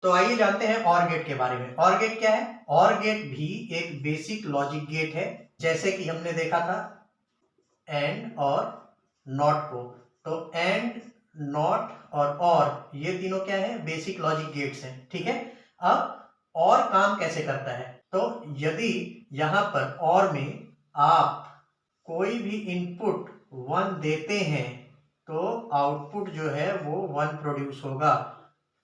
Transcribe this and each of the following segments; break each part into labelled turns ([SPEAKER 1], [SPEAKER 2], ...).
[SPEAKER 1] तो आइए जानते हैं और गेट के बारे में। और गेट क्या है? और गेट भी एक बेसिक लॉजिक गेट है, जैसे कि हमने देखा था एंड और नॉट को। तो एंड, नॉट और ये तीनों क्या है? बेसिक लॉजिक गेट्स हैं। ठीक है। अब और काम कैसे करता है? तो यदि यहां पर और में आप कोई भी इनपुट 1 देते हैं तो आउटपुट जो है वो 1 प्रोड्यूस होगा।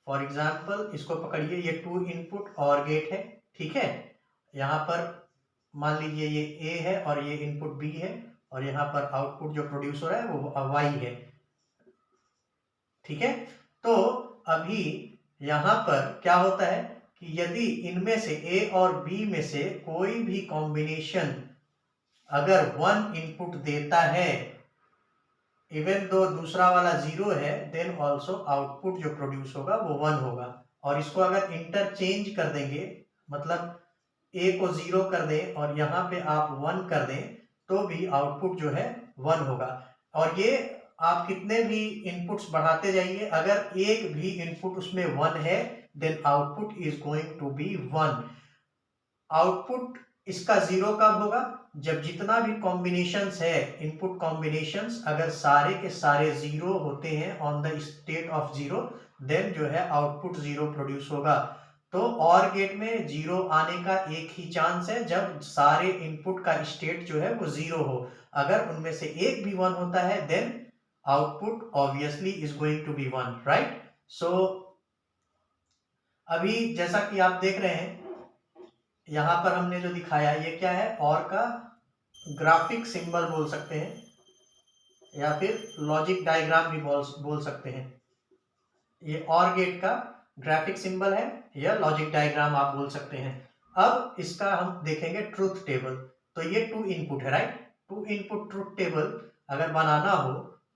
[SPEAKER 1] फॉर एग्जाम्पल इसको पकड़िए, ये 2 इनपुट और गेट है। ठीक है। यहाँ पर मान लीजिए ये ए है और ये इनपुट बी है, और यहाँ पर आउटपुट जो प्रोड्यूस हो रहा है वो वाई है। ठीक है। तो अभी यहाँ पर क्या होता है कि यदि इनमें से ए और बी में से कोई भी कॉम्बिनेशन अगर 1 इनपुट देता है, इवन दो दूसरा वाला 0 है, देन ऑल्सो आउटपुट जो प्रोड्यूस होगा वो 1 होगा। और इसको अगर इंटरचेंज कर देंगे, मतलब ए को 0 कर दें और यहाँ पे आप 1 कर दें, तो भी आउटपुट जो है 1 होगा। और ये आप कितने भी इनपुट्स बढ़ाते जाइए, अगर एक भी इनपुट उसमें 1 है, then output is going to be 1। Output इसका 0 कब होगा? जब जितना भी कॉम्बिनेशंस है, इनपुट कॉम्बिनेशंस अगर सारे के सारे 0 होते हैं on the state of 0, then जो है आउटपुट 0 प्रोड्यूस होगा। तो और गेट में 0 आने का एक ही चांस है, जब सारे इनपुट का स्टेट जो है वो 0 हो। अगर उनमें से एक भी 1 होता है, then output obviously is going to be 1, right. So अभी जैसा कि आप देख रहे हैं, यहां पर हमने जो दिखाया ये क्या है? और का ग्राफिक सिंबल बोल सकते हैं, या फिर लॉजिक डायग्राम भी बोल सकते हैं। ये और गेट का ग्राफिक सिंबल है या लॉजिक डायग्राम आप बोल सकते हैं। अब इसका हम देखेंगे ट्रूथ टेबल। तो ये 2 इनपुट है, राइट। 2 इनपुट ट्रूथ टेबल अगर बनाना हो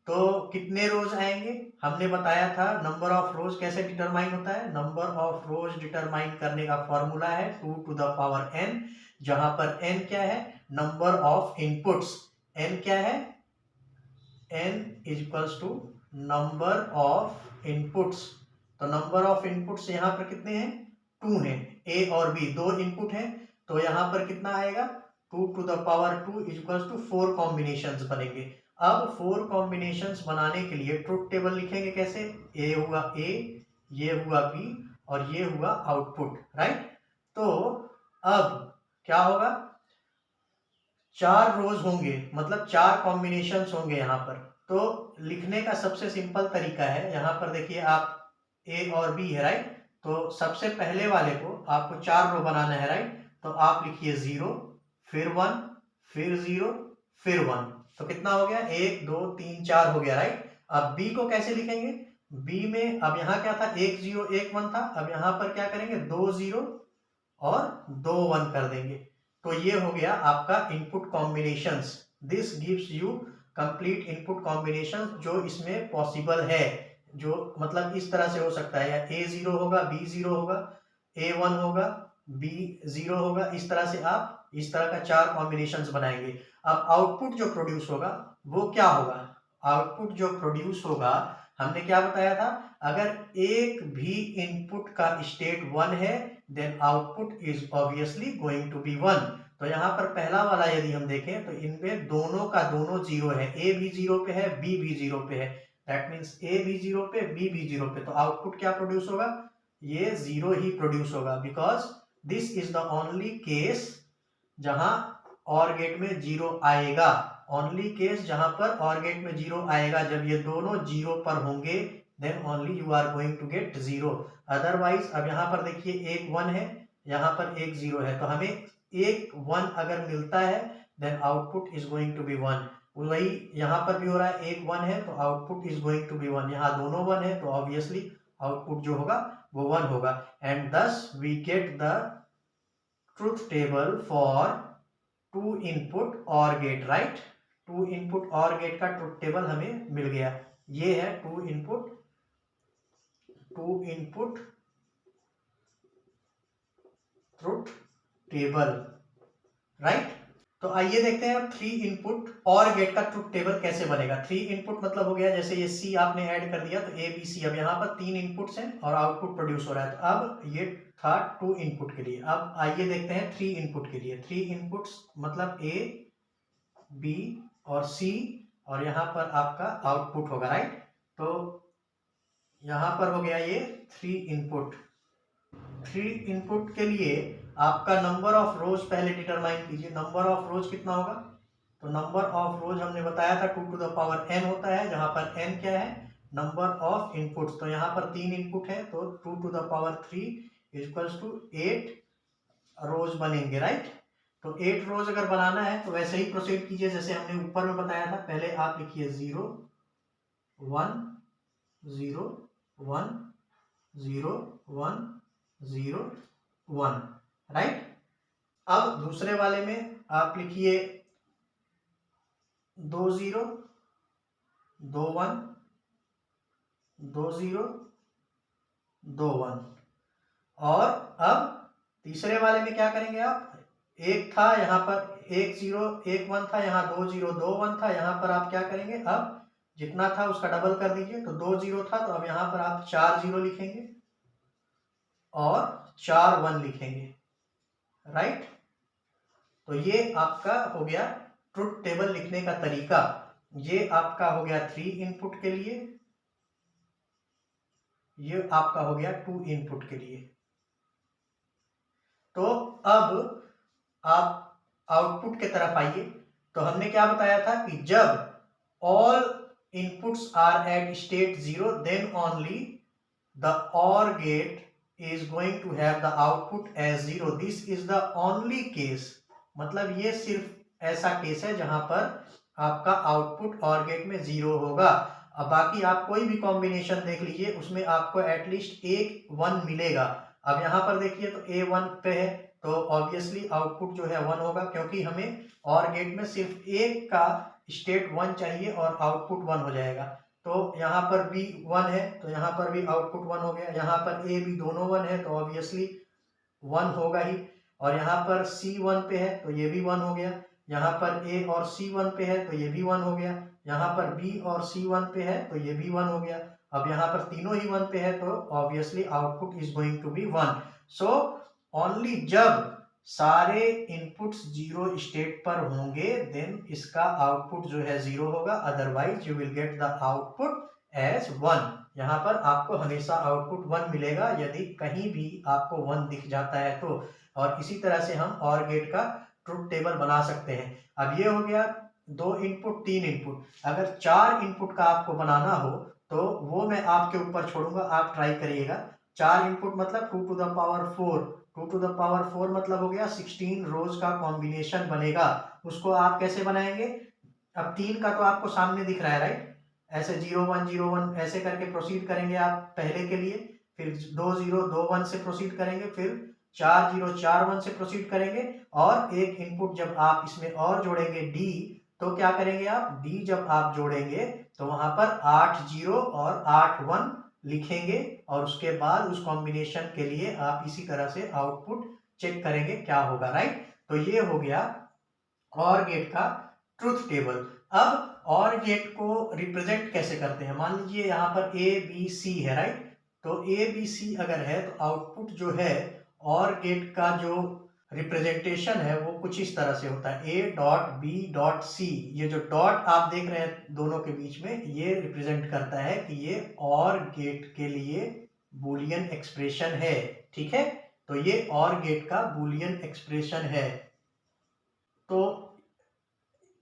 [SPEAKER 1] तो कितने रोज आएंगे? हमने बताया था नंबर ऑफ रोज कैसे डिटरमाइन होता है। नंबर ऑफ रोज डिटरमाइन करने का फॉर्मूला है 2 टू द पावर n, जहां पर n क्या है? Number of inputs. n क्या है? n is equals to number of inputs. तो नंबर ऑफ इनपुट्स यहाँ पर कितने हैं? 2 हैं। ए और बी 2 इनपुट हैं, तो यहाँ पर कितना आएगा? 2 to the power 2 is equals to 4 combinations बनेंगे। अब 4 कॉम्बिनेशंस बनाने के लिए ट्रुथ टेबल लिखेंगे कैसे? ए हुआ ए, ये हुआ बी, और ये हुआ आउटपुट, राइट। तो अब क्या होगा? 4 रोज होंगे, मतलब 4 कॉम्बिनेशन होंगे यहाँ पर। तो लिखने का सबसे सिंपल तरीका है, यहाँ पर देखिए आप ए और बी है, राइट। तो सबसे पहले वाले को आपको 4 रो बनाना है, राइट। तो आप लिखिए 0, फिर 1, फिर 0, फिर 1। तो कितना हो गया? 1 2 3 4 हो गया, राइट। अब बी को कैसे लिखेंगे? बी में अब यहाँ क्या था? 1 0 1 1 था। अब यहाँ पर क्या करेंगे? 2 0 और 2 1 कर देंगे। तो ये हो गया आपका input combinations. This gives you complete input combination जो इसमें पॉसिबल है। जो मतलब इस तरह से हो सकता है, या ए 0 होगा, बी 0 होगा, ए 1 होगा, बी 0 होगा। इस तरह से आप इस तरह का 4 कॉम्बिनेशंस बनाएंगे। अब आउटपुट जो प्रोड्यूस होगा वो क्या होगा? आउटपुट जो प्रोड्यूस होगा, हमने क्या बताया था? अगर एक भी इनपुट का स्टेट 1 है, then output is obviously going to be 1। तो यहाँ पर पहला वाला यदि हम देखें तो इनमें दोनों का दोनों 0 है। ए भी 0 पे है, बी भी 0 पे है। दैट मीन्स ए भी 0 पे, बी भी 0 पे। तो आउटपुट क्या प्रोड्यूस होगा? ये 0 ही प्रोड्यूस होगा, because this is the only case जहां और गेट में 0 आएगा। ओनली केस जहां पर और गेट में 0 आएगा, जब ये दोनों 0 पर होंगे, then only you are going to get 0। Otherwise अब यहाँ पर देखिए एक 1 है, यहाँ पर एक 0 है, तो हमें एक 1 अगर मिलता है, then output is going to be 1। वही यहाँ पर भी हो रहा है, एक 1 है तो output is going to be 1। यहाँ दोनों 1 है तो ऑब्वियसली आउटपुट जो होगा वो 1 होगा। And thus we get the truth table for 2 input OR gate, right. 2 input OR gate का ट्रूथ टेबल हमें मिल गया। ये है 2 इनपुट ट्रूथ टेबल, राइट। तो आइए देखते हैं अब 3 इनपुट और गेट का ट्रुथ टेबल कैसे बनेगा। 3 इनपुट मतलब हो गया जैसे ये सी आपने ऐड कर दिया तो ए बी सी, अब यहाँ पर 3 इनपुट्स हैं और आउटपुट प्रोड्यूस हो रहा है। तो अब ये था 2 इनपुट के लिए। अब आइए देखते हैं 3 इनपुट के लिए। 3 इनपुट्स मतलब ए बी और सी, और यहाँ पर आपका आउटपुट होगा, राइट। तो यहाँ पर हो गया ये 3 इनपुट। 3 इनपुट के लिए आपका नंबर ऑफ रोज पहले डिटरमाइन कीजिए। नंबर ऑफ रोज कितना होगा? तो नंबर ऑफ रोज हमने बताया था 2 टू द पावर n होता है, जहां पर n क्या है? Number of inputs. तो यहाँ पर 3 इनपुट है तो 2 to the power 3 equals to 8 rows बनेंगे, राइट। तो 8 रोज अगर बनाना है तो वैसे ही प्रोसीड कीजिए जैसे हमने ऊपर में बताया था। पहले आप लिखिए 0 1 0 1 0 1 0 1, राइट। अब दूसरे वाले में आप लिखिए 2 0 2 1 2 0 2 1। और अब तीसरे वाले में क्या करेंगे आप? एक था यहाँ पर 1 0 1 1 था, यहाँ 2 0 2 1 था, यहाँ पर आप क्या करेंगे? अब जितना था उसका डबल कर दीजिए। तो 2 0 था तो अब यहाँ पर आप 4 0 लिखेंगे और 4 1 लिखेंगे, राइट। तो ये आपका हो गया ट्रुथ टेबल लिखने का तरीका। ये आपका हो गया 3 इनपुट के लिए, ये आपका हो गया 2 इनपुट के लिए। तो अब आप आउटपुट की तरफ आइए। तो हमने क्या बताया था कि जब all inputs are at state 0 then only the OR gate is going to have the output as 0. This is the only case, मतलब ये सिर्फ ऐसा केस है जहां पर आपका आउटपुट OR गेट में 0 होगा। अब बाकी आप कोई भी कॉम्बिनेशन देख लीजिए उसमें आपको एटलीस्ट एक 1 मिलेगा। अब यहाँ पर देखिए तो A 1 पे है तो ऑब्वियसली आउटपुट जो है 1 होगा, क्योंकि हमें OR गेट में सिर्फ एक का स्टेट 1 चाहिए और आउटपुट 1 हो जाएगा। तो यहाँ पर B 1 है तो यहाँ पर भी आउटपुट 1 हो गया। यहाँ पर A B दोनों 1 है तो ऑब्वियसली 1 होगा ही। और यहाँ पर C 1 पे है तो ये भी 1 हो गया। यहाँ पर A और C 1 पे है तो ये भी 1 हो गया। यहाँ पर B और C 1 पे है तो ये भी 1 हो गया। अब यहाँ पर तीनों ही 1 पे है तो obviously output is going to be 1। So only जब सारे इनपुट्स 0 स्टेट पर होंगे देन इसका आउटपुट जो है 0 होगा, otherwise you will get the output as 1। यहाँ पर आपको हमेशा आउटपुट 1 मिलेगा यदि कहीं भी आपको 1 दिख जाता है तो। और इसी तरह से हम OR गेट का ट्रुथ टेबल बना सकते हैं। अब ये हो गया 2 इनपुट 3 इनपुट। अगर 4 इनपुट का आपको बनाना हो तो वो मैं आपके ऊपर छोड़ूंगा, आप ट्राई करिएगा। 4 इनपुट मतलब 2 to the power 4। 2 to the power 4 मतलब हो गया 16 रोज का कॉम्बिनेशन बनेगा। उसको आप कैसे बनाएंगे? अब 3 का तो आपको सामने दिख रहा है, राइट। ऐसे 0 1 0 1 ऐसे करके प्रोसीड करेंगे आप पहले के लिए, फिर 2 0 2 1 से प्रोसीड करेंगे, फिर 4 0 4 1 से प्रोसीड करेंगे। और एक इनपुट जब आप इसमें और जोड़ेंगे D, तो क्या करेंगे आप? D जब आप जोड़ेंगे तो वहां पर 8 0 और 8 1 लिखेंगे और उसके बाद उस कॉम्बिनेशन के लिए आप इसी तरह से आउटपुट चेक करेंगे क्या होगा, राइट। तो ये हो गया OR गेट का ट्रुथ टेबल। अब OR गेट को रिप्रेजेंट कैसे करते हैं? मान लीजिए यहाँ पर A B C है, राइट। तो A B C अगर है तो आउटपुट जो है OR गेट का जो रिप्रेजेंटेशन है वो कुछ इस तरह से होता है, A dot B dot C। ये जो डॉट आप देख रहे हैं दोनों के बीच में, ये रिप्रेजेंट करता है कि ये OR गेट के लिए बूलियन एक्सप्रेशन है, ठीक है। तो ये OR गेट का बूलियन एक्सप्रेशन है। तो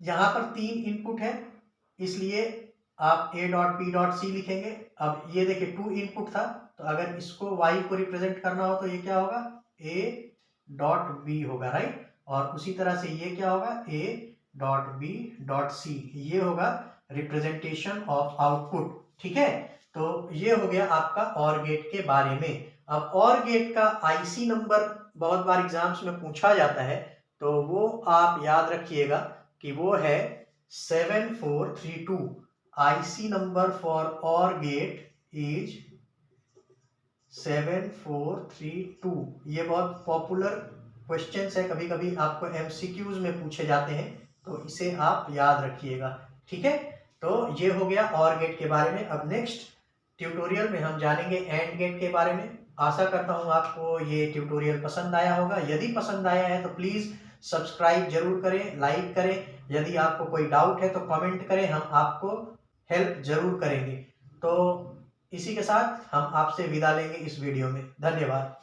[SPEAKER 1] यहाँ पर 3 इनपुट है इसलिए आप A dot B dot C लिखेंगे। अब ये देखिए 2 इनपुट था तो अगर इसको Y को रिप्रेजेंट करना हो तो ये क्या होगा? A डॉट B होगा, राइट। और उसी तरह से ये क्या होगा? A dot B dot C। ये होगा रिप्रेजेंटेशन ऑफ आउटपुट, ठीक है। तो ये हो गया आपका OR गेट के बारे में। अब OR गेट का IC नंबर बहुत बार एग्जाम्स में पूछा जाता है तो वो आप याद रखिएगा कि वो है 7432। IC number for OR gate is 7432। ये बहुत पॉपुलर क्वेश्चंस है, कभी कभी आपको एमसीक्यूज में पूछे जाते हैं, तो इसे आप याद रखिएगा। ठीक है, तो ये हो गया और गेट के बारे में। अब नेक्स्ट ट्यूटोरियल में हम जानेंगे एंड गेट के बारे में। आशा करता हूँ आपको ये ट्यूटोरियल पसंद आया होगा। यदि पसंद आया है तो प्लीज सब्सक्राइब जरूर करें, लाइक करें। यदि आपको कोई डाउट है तो कमेंट करें, हम आपको हेल्प जरूर करेंगे। तो इसी के साथ हम आपसे विदा लेंगे इस वीडियो में। धन्यवाद।